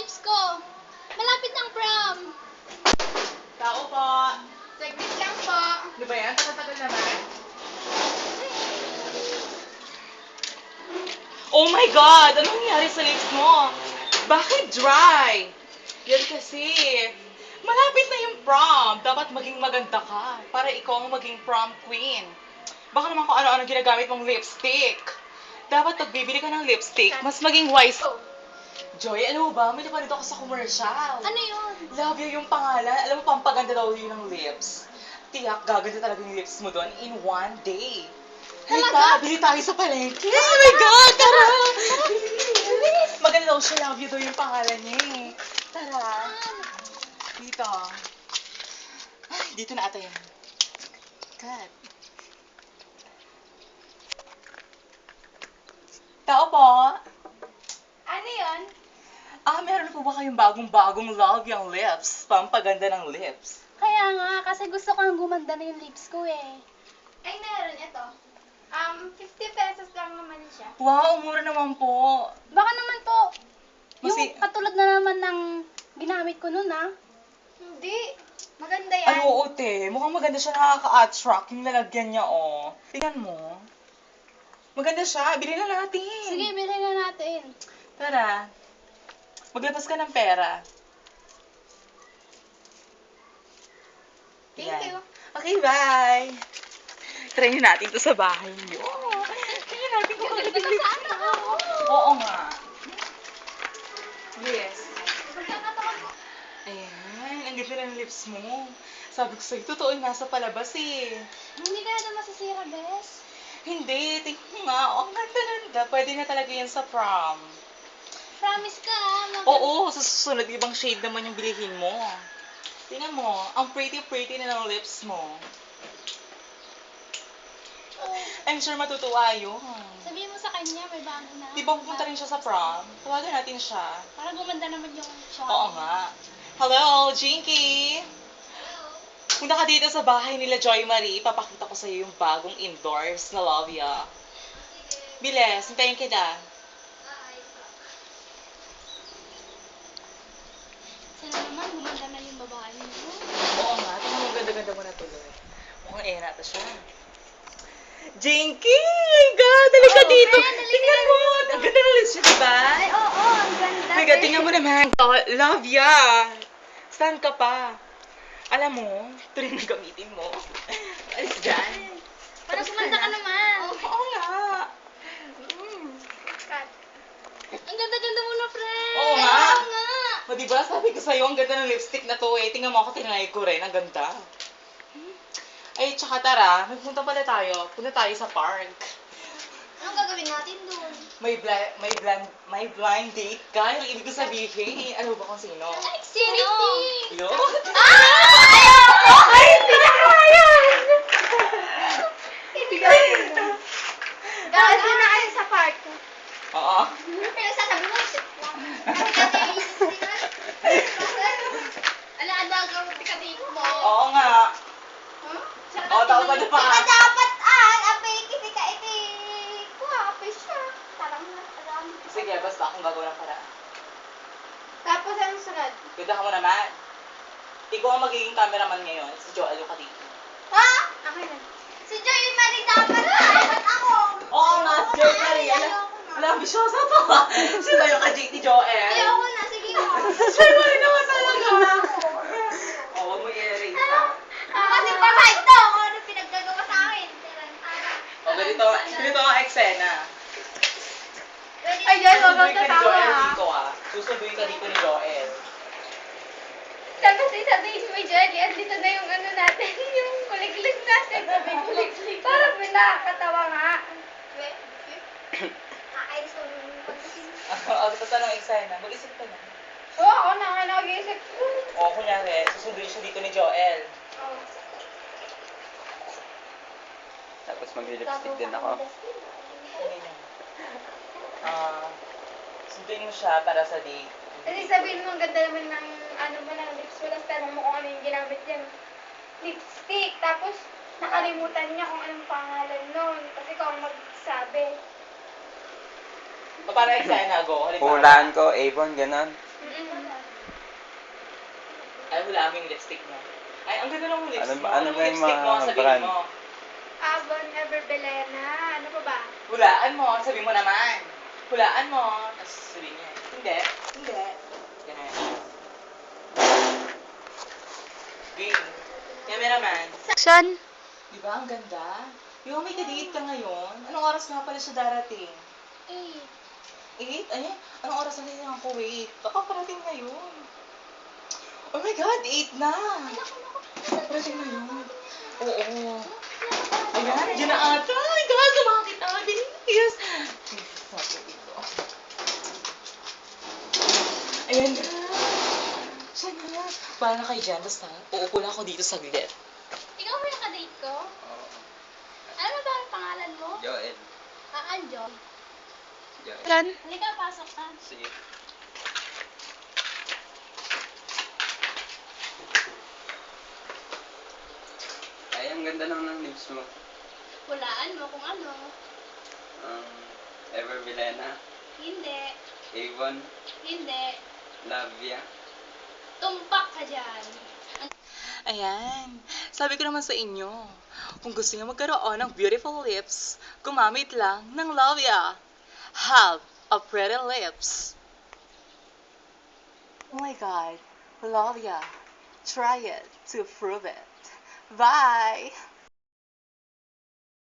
lips ko. Malapit ang prom. Tao po. Saglit lang po. Ano ba yan? Tagal naman. Oh my God! Anong nangyari sa lips mo? Bakit dry? Yan kasi. Malapit na yung prom. Dapat maging maganda ka para ikaw ang maging prom queen. Baka naman kung ano-ano ginagamit mong lipstick. Dapat pag bibili ka ng lipstick, mas maging wise. Joy, alam mo ba? May napanood ako sa commercial. Ano yun? Love you yung pangalan. Alam mo, pampaganda daw yun ng lips. Tiyak, gaganda talaga yung lips mo doon in one day. Halika, bili tayo sa palengke. Oh my God, tara! Bilis! Maganda daw siya. Love you daw yung pangalan niya eh. Tara. Dito. Ay, dito na ata yan. God. Tao po. Ano yun? Meron po ba kayong bagong-bagong love yung lips? Pampaganda ng lips. Kaya nga, kasi gusto ko nang gumanda na yung lips ko eh. Ay, meron ito. 50 pesos lang naman siya. Wow, mura naman po. Baka naman po, yung Masi- katulad na naman ng ginamit ko nun ah. Hindi. Maganda yan. Ay, oo, te. Mukhang maganda siya, nakaka-attract yung lalagyan niya, oh. Tingnan mo. Maganda siya. Bilhin na natin. Sige, bilhin na natin. Tara. Maglabas ka ng pera. Thank Yan. you. Okay, bye. Try natin to sa bahay niyo. Try natin kung ano Ganda yung sana ako. Oo nga. Yes. Magkakatawan ko. Ayan, ang ganda ng lips mo. Sabi ko sa'yo, totoo yung nasa palabas eh. Hindi ka na masisira, bes. Hindi, tingnan mo nga. Oh, ang ganda. Pwede na talaga yan sa prom. Promise ka ah. Oo, sa susunod, ibang shade naman yung bilihin mo. Tingnan mo, ang pretty-pretty na ng lips mo. I'm sure matutuwa yun. Sabihin mo sa kanya, may bago na. Di ba pupunta rin siya sa prom? Tawagan natin siya. Para gumanda naman yung shot. Oo nga. Hello, Jinky! Punta ka dito sa bahay nila Joy Marie, papakita ko sa'yo yung bagong indoors na love ya. Biles, hintayin kita. Sana naman, gumanda na yung babae mo. Oo nga, tingnan mo, ganda-ganda mo na tuloy. Mukhang nata siya. Jinky! My God! Halika dito! Tingnan mo! Ang ganda ng lips niya, diba? Ay, oo. Ang ganda. My God, tingnan mo naman. Oh, love ya! Saan ka pa? Alam mo, ito rin ang gamitin mo. Alis dyan. Para gumanda ka naman. Oo nga. Cut. Ang ganda-ganda mo na, friend. Oo nga. Oo nga. O diba, sabi ko sa'yo, ang ganda ng lipstick na to eh. Tingnan mo ako, tinanay ko rin. Ang ganda. Ay, tsaka tara, magpunta pala tayo. Punta tayo sa park. Anong gagawin natin doon? May blind date ka. Yung ibig ko sabihin, alam mo ba kung sino? Sino? Yo? Ay, hindi na kaya! Gaano na kayo sa park? Oo. Pinagsasabi mo, shit lang. Ala, ano ang gawin ka dito mo? Oo nga. Oo, tao pa na pa. Dapat apay kasi ka iti. Apay siya. Parang alam. Sige, basta akong gagawin ng paraan. Tapos ang sunod. Ganda ka mo naman. Ikaw ang magiging cameraman ngayon. Si Joel yung kadito. Ha? Okay na. Si Joy Marie dapat. Dapat ako. Oo nga, si Joel Marie. Wala, ambisyosa to. Sino yung ka-JT Joel? Ayoko na. Sige mo. Si Joel Marie naman talaga. Oo, huwag mo i-erase ha. Kasi baka ito. Kung ano pinaggagawa sa akin. O, ganito ang eksena. Ay, Joy, wag Susunduin ka kang ni tatawa. Joel dito ah. Susunduin ka dito ni Joel. Tapos isabihin mo, Joy, andito na yung ano natin. Yung kuliglig natin. Sabi kuliglig. Parang pinakatawa nga. Nakainis ko yung O, basta ng eksena. Mag-isip ka na. Oo, ako na nga nag-iisip. O, kunyari, susunduin siya dito ni Joel. Tapos magli-lipstick din ako. Sunduin mo siya para sa date. Kasi sabihin mo, ang ganda naman ng ano mo ng lips mo. Tapos tanong mo kung ano yung ginamit yan. Lipstick. Tapos nakalimutan niya kung anong pangalan nun. Kasi ikaw ang magsabi. Paano eksena, go? Halimbawa. Hulaan ko, Avon, ganon. Mm-mm. Ay, hulaan mo yung lipstick mo. Ay, ang ganda ng lipstick Ano mo. ba- ano Anong ba yung lipstick mo? mga Sabihin brand? mo. Avon Ever Belena. Ano pa ba? Hulaan mo. Sabi mo naman. Hulaan mo. Tapos sabihin niya. Hindi. Hindi. Ganun. Game. Cameraman. Action. Di ba? Ang ganda. Di ba may ka-date ka ngayon? Anong oras nga pala siya darating? Eh. 8? Ay, anong oras na din ang Kuwait? Baka parating na yun. Oh my God, 8 na! Parating na yun. Oo. Ayan, dyan na ata. Oh my God, sumakit na. Bilis. Sabi dito. Ayan na. Siya na. Paano kayo dyan? Basta, uupo lang ako dito saglit. Ikaw ba yung kadate ko? Oo. Ano ba ang pangalan mo? Joel. Anjo. Joel. Kan? Halika, pasok ka. Sige. Ay, ang ganda lang ng lips mo. Hulaan mo kung ano. Ever Vilena, Hindi. Avon, Hindi. Lavia. Tumpak ka dyan. Ayan. Sabi ko naman sa inyo, kung gusto niyo magkaroon ng beautiful lips, gumamit lang ng Lavia. Have a pretty lips. Oh my God. Lavia. Try it to prove it. Bye!